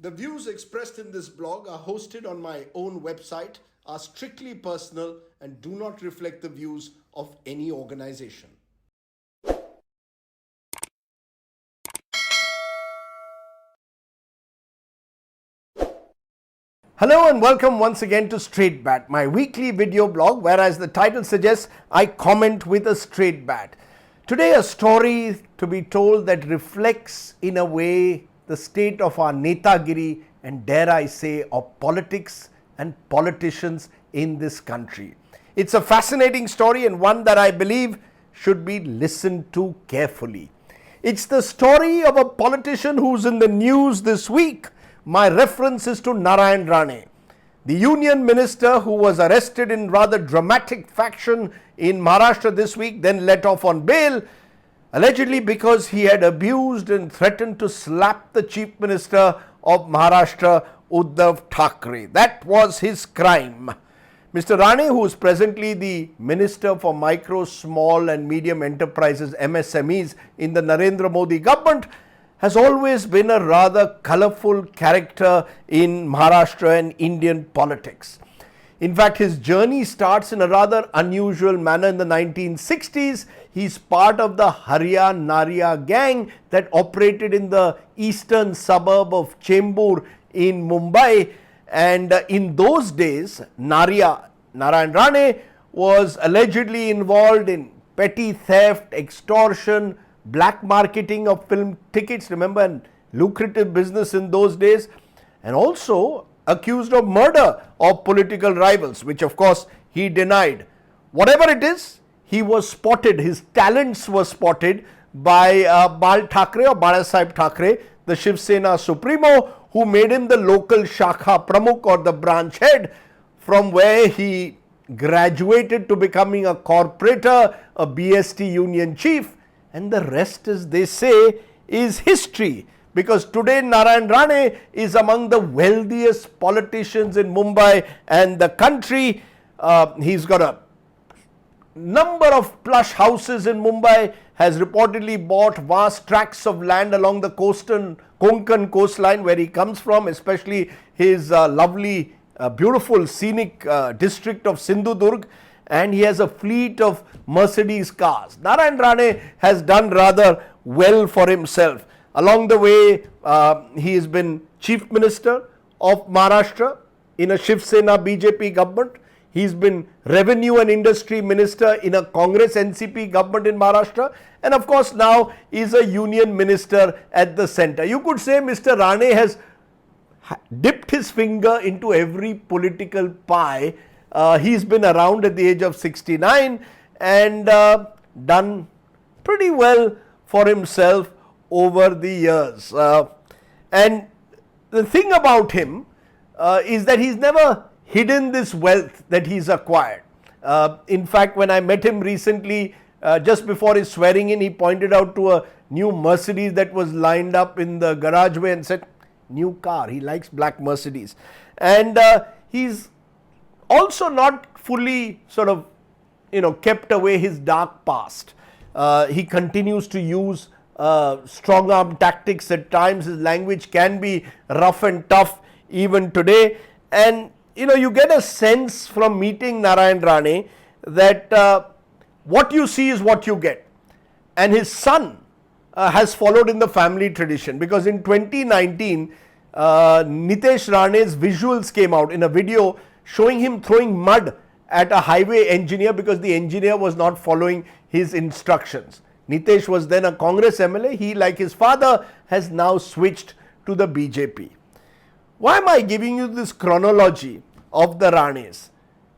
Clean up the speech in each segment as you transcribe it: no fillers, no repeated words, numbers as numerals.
The views expressed in this blog are hosted on my own website, are strictly personal, and do not reflect the views of any organization. Hello and welcome once again to Straight Bat, my weekly video blog where, as the title suggests, I comment with a straight bat. Today a story to be told that reflects in a way the state of our netagiri and, dare I say, of politics and politicians in this country. It's a fascinating story and one that I believe should be listened to carefully. It's the story of a politician who's in the news this week. My reference is to Narayan Rane, the union minister who was arrested in rather dramatic fashion in Maharashtra this week, then let off on bail, allegedly because he had abused and threatened to slap the chief minister of Maharashtra, Udhav Thackeray. That was his crime. Mr. Rane, who is presently the Minister for Micro, Small and Medium Enterprises, MSMEs, in the Narendra Modi government, has always been a rather colourful character in Maharashtra and Indian politics. In fact, his journey starts in a rather unusual manner in the 1960s. He's part of the Haryanaria gang that operated in the eastern suburb of Chembur in Mumbai. And in those days, Narayan Rane was allegedly involved in petty theft, extortion, black marketing of film tickets, remember, and lucrative business in those days, and also accused of murder of political rivals, which of course he denied. Whatever it is, he was spotted, his talents were spotted by Bal Thackeray or Balasaheb Thackeray, the Shiv Sena Supremo, who made him the local Shakha Pramukh or the branch head, from where he graduated to becoming a corporator, a BST union chief, and the rest, as they say, is history. Because today Narayan Rane is among the wealthiest politicians in Mumbai and the country. He's got a number of plush houses in Mumbai, has reportedly bought vast tracts of land along the Konkan coastline where he comes from, especially his lovely, beautiful scenic district of Sindhudurg, and he has a fleet of Mercedes cars. Narayan Rane has done rather well for himself. Along the way, he has been Chief Minister of Maharashtra in a Shiv Sena BJP government. He's been Revenue and Industry Minister in a Congress NCP government in Maharashtra. And of course, now is a Union Minister at the centre. You could say Mr. Rane has dipped his finger into every political pie. He's been around at the age of 69 and done pretty well for himself over the years. And the thing about him is that he's never hidden this wealth that he's acquired. In fact, when I met him recently, just before his swearing in, he pointed out to a new Mercedes that was lined up in the garageway and said, new car. He likes black Mercedes. And he's also not fully sort of, kept away his dark past. He continues to use strong arm tactics at times. His language can be rough and tough even today. And you get a sense from meeting Narayan Rane that what you see is what you get. And his son has followed in the family tradition, because in 2019, Nitesh Rane's visuals came out in a video showing him throwing mud at a highway engineer because the engineer was not following his instructions. Nitesh was then a Congress MLA. He, like his father, has now switched to the BJP. Why am I giving you this chronology of the Ranes?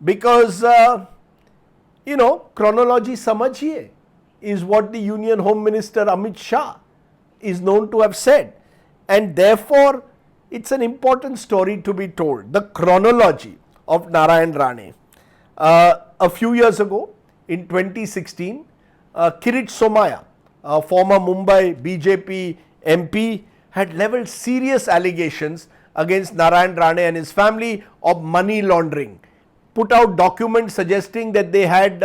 Because, chronology samajhiye is what the Union Home Minister Amit Shah is known to have said. And therefore, it's an important story to be told. The chronology of Narayan Rane. A few years ago, in 2016, Kirit Somaya, a former Mumbai BJP MP, had levelled serious allegations against Narayan Rane and his family of money laundering. Put out documents suggesting that they had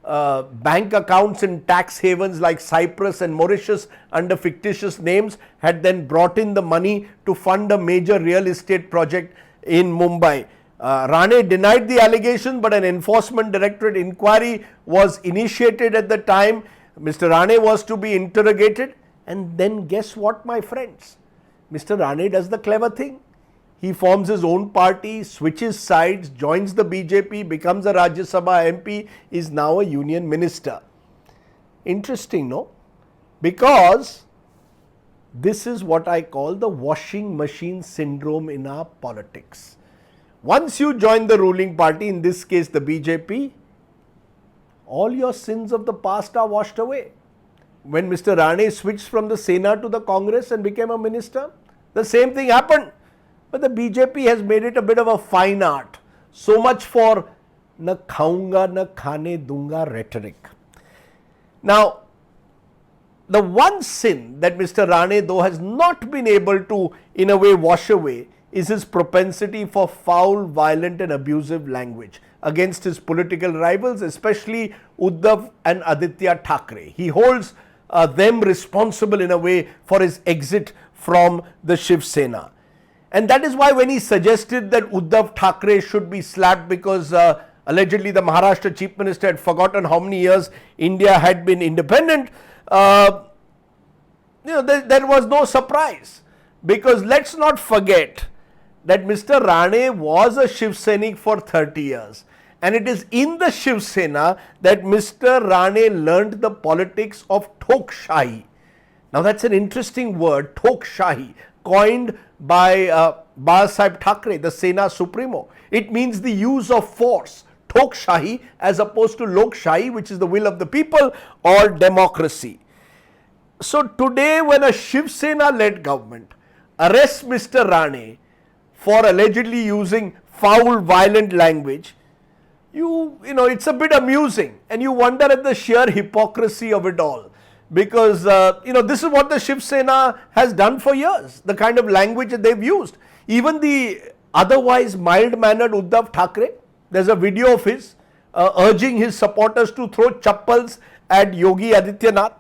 bank accounts in tax havens like Cyprus and Mauritius under fictitious names, had then brought in the money to fund a major real estate project in Mumbai. Rane denied the allegation, but an enforcement directorate inquiry was initiated at the time. Mr. Rane was to be interrogated, and then guess what, my friends? Mr. Rane does the clever thing. He forms his own party, switches sides, joins the BJP, becomes a Rajya Sabha MP, is now a union minister. Interesting, no? Because this is what I call the washing machine syndrome in our politics. Once you join the ruling party, in this case the BJP, all your sins of the past are washed away. When Mr. Rane switched from the Sena to the Congress and became a minister, the same thing happened. But the BJP has made it a bit of a fine art. So much for na khaunga na khane dunga rhetoric. Now, the one sin that Mr. Rane though has not been able to in a way wash away is his propensity for foul, violent and abusive language against his political rivals, especially Udhav and Aditya Thackeray. He holds them responsible in a way for his exit from the Shiv Sena. And that is why when he suggested that Udhav Thackeray should be slapped because allegedly the Maharashtra Chief Minister had forgotten how many years India had been independent, there was no surprise. Because let's not forget that Mr. Rane was a Shiv Sainik for 30 years. And it is in the Shiv Sena that Mr. Rane learned the politics of Tokshahi. Now that's an interesting word, Tokshahi, coined by Babasaheb Thackeray, the Sena Supremo. It means the use of force, Tokshahi, as opposed to Lokshahi, which is the will of the people, or democracy. So today when a Shiv Sena led government arrests Mr. Rane for allegedly using foul, violent language, it's a bit amusing, and you wonder at the sheer hypocrisy of it all. Because, this is what the Shiv Sena has done for years, the kind of language that they've used. Even the otherwise mild-mannered Udhav Thackeray, there's a video of his urging his supporters to throw chappals at Yogi Adityanath.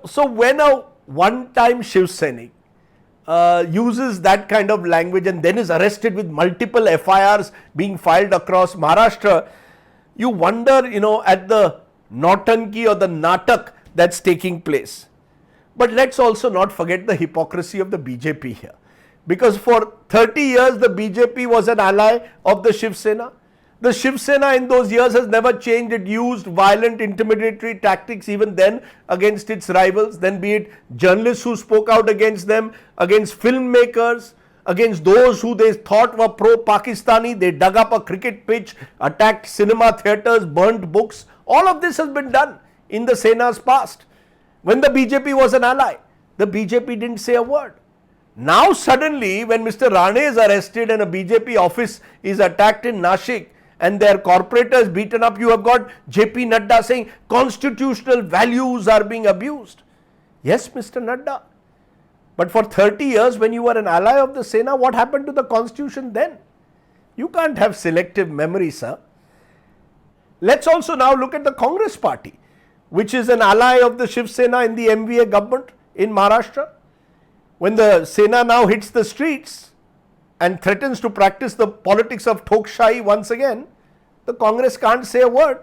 So when a one-time Shiv Sainik uses that kind of language and then is arrested with multiple FIRs being filed across Maharashtra, you wonder, at the nautanki or the natak that's taking place. But let's also not forget the hypocrisy of the BJP here. Because for 30 years the BJP was an ally of the Shiv Sena. The Shiv Sena in those years has never changed. It used violent, intimidatory tactics even then against its rivals. Then be it journalists who spoke out against them, against filmmakers, against those who they thought were pro-Pakistani. They dug up a cricket pitch, attacked cinema theatres, burnt books. All of this has been done in the Sena's past. When the BJP was an ally, the BJP didn't say a word. Now suddenly when Mr. Rane is arrested and a BJP office is attacked in Nashik and their corporators beaten up, you have got JP Nadda saying constitutional values are being abused. Yes, Mr. Nadda. But for 30 years when you were an ally of the Sena, what happened to the constitution then? You can't have selective memory, sir. Let's also now look at the Congress party, which is an ally of the Shiv Sena in the MVA government in Maharashtra. When the Sena now hits the streets and threatens to practice the politics of Tokshahi once again, the Congress can't say a word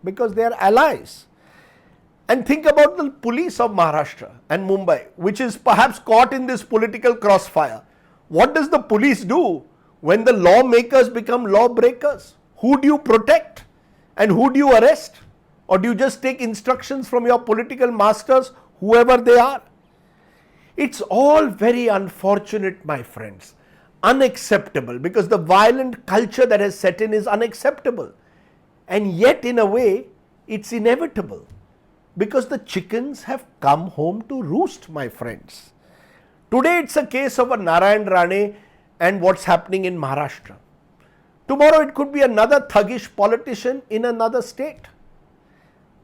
because they are allies. And think about the police of Maharashtra and Mumbai, which is perhaps caught in this political crossfire. What does the police do when the lawmakers become lawbreakers? Who do you protect? And who do you arrest? Or do you just take instructions from your political masters, whoever they are? It's all very unfortunate, my friends. Unacceptable, because the violent culture that has set in is unacceptable. And yet, in a way, it's inevitable. Because the chickens have come home to roost, my friends. Today, it's a case of a Narayan Rane and what's happening in Maharashtra. Tomorrow it could be another thuggish politician in another state.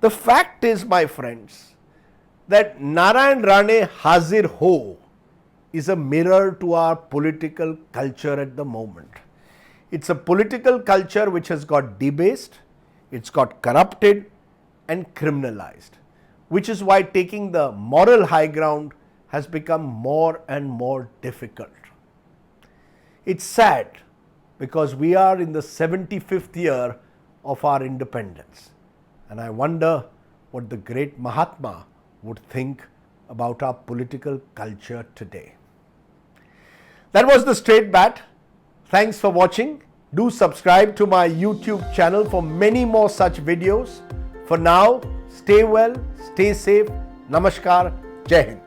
The fact is, my friends, that Narayan Rane Haazir Ho is a mirror to our political culture at the moment. It's a political culture which has got debased, it's got corrupted and criminalized, which is why taking the moral high ground has become more and more difficult. It's sad because we are in the 75th year of our independence, and I wonder what the great Mahatma would think about our political culture today. That was the Straight Bat. Thanks for watching. Do subscribe to my YouTube channel for many more such videos. For now, stay well, stay safe. Namaskar. Jai Hind.